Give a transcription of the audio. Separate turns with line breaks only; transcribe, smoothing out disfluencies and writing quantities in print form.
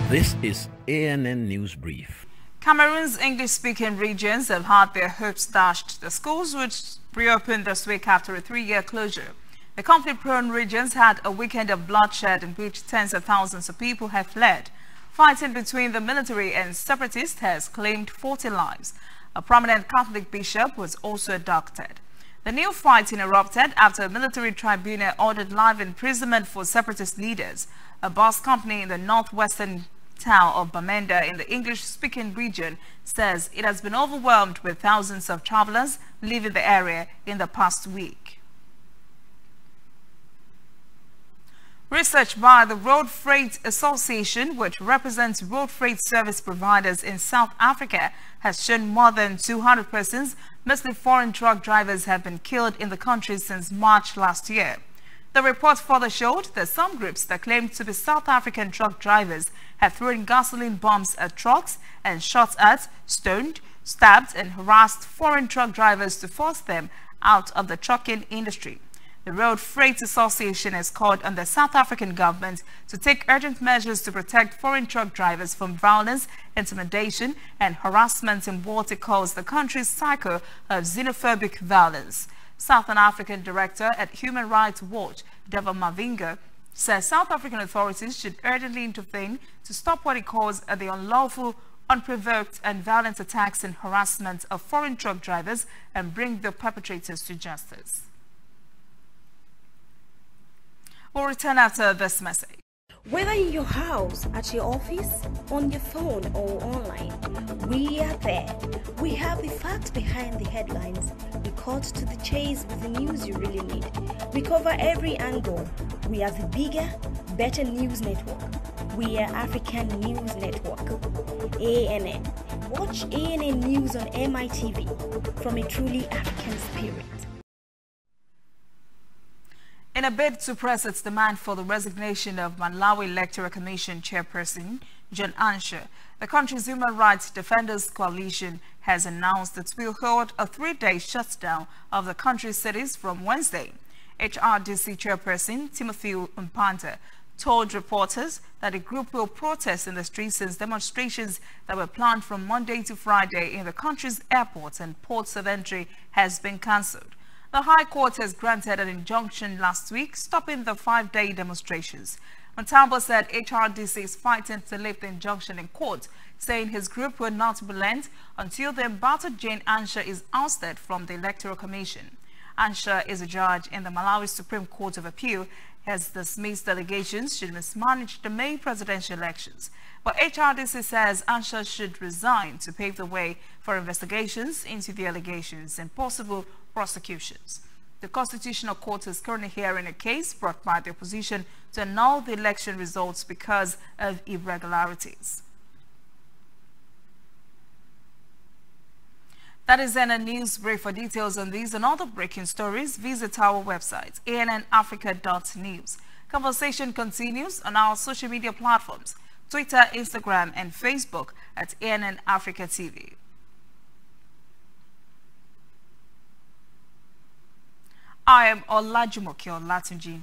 This is ANN News Brief.
Cameroon's English-speaking regions have had their hopes dashed. The schools which reopened this week after a 3-year closure. The conflict-prone regions had a weekend of bloodshed in which tens of thousands of people have fled. Fighting between the military and separatists has claimed 40 lives. A prominent Catholic bishop was also abducted. The new fighting erupted after a military tribunal ordered life imprisonment for separatist leaders. A bus company in the northwestern town of Bamenda in the English-speaking region says it has been overwhelmed with thousands of travelers leaving the area in the past week. Research by the Road Freight Association, which represents road freight service providers in South Africa, has shown more than 200 persons, mostly foreign truck drivers, have been killed in the country since March last year. The report further showed that some groups that claim to be South African truck drivers have thrown gasoline bombs at trucks and shot at, stoned, stabbed and harassed foreign truck drivers to force them out of the trucking industry. The Road Freight Association has called on the South African government to take urgent measures to protect foreign truck drivers from violence, intimidation and harassment in what it calls the country's cycle of xenophobic violence. Southern African Director at Human Rights Watch, Deva Mavinga, says South African authorities should urgently intervene to stop what he calls the unlawful, unprovoked and violent attacks and harassment of foreign truck drivers and bring the perpetrators to justice. We'll return after this message.
Whether in your house, at your office, on your phone or online, we are there. We have the facts behind the headlines. We cut to the chase with the news you really need. We cover every angle. We are the bigger, better news network. We are African News Network. ANN. Watch ANN News on MITV from a truly African spirit.
In a bid to press its demand for the resignation of Malawi Electoral Commission Chairperson John Ansha, the country's Human Rights Defenders Coalition has announced it will hold a 3-day shutdown of the country's cities from Wednesday. HRDC Chairperson Timothy Mpanta told reporters that the group will protest in the streets since demonstrations that were planned from Monday to Friday in the country's airports and ports of entry has been cancelled. The High Court has granted an injunction last week, stopping the 5-day demonstrations. Ntamba said HRDC is fighting to lift the injunction in court, saying his group will not relent until the embattled Jane Ansha is ousted from the Electoral Commission. Ansha is a judge in the Malawi Supreme Court of Appeal, has dismissed allegations should mismanage the May presidential elections. But HRDC says Ansha should resign to pave the way for investigations into the allegations and possible prosecutions. The Constitutional Court is currently hearing a case brought by the opposition to annul the election results because of irregularities. That is ANN News Brief. For details on these and other breaking stories, visit our website, annafrica.news. Conversation continues on our social media platforms, Twitter, Instagram, and Facebook at ANN Africa TV. I am Olajumoke Olatunji.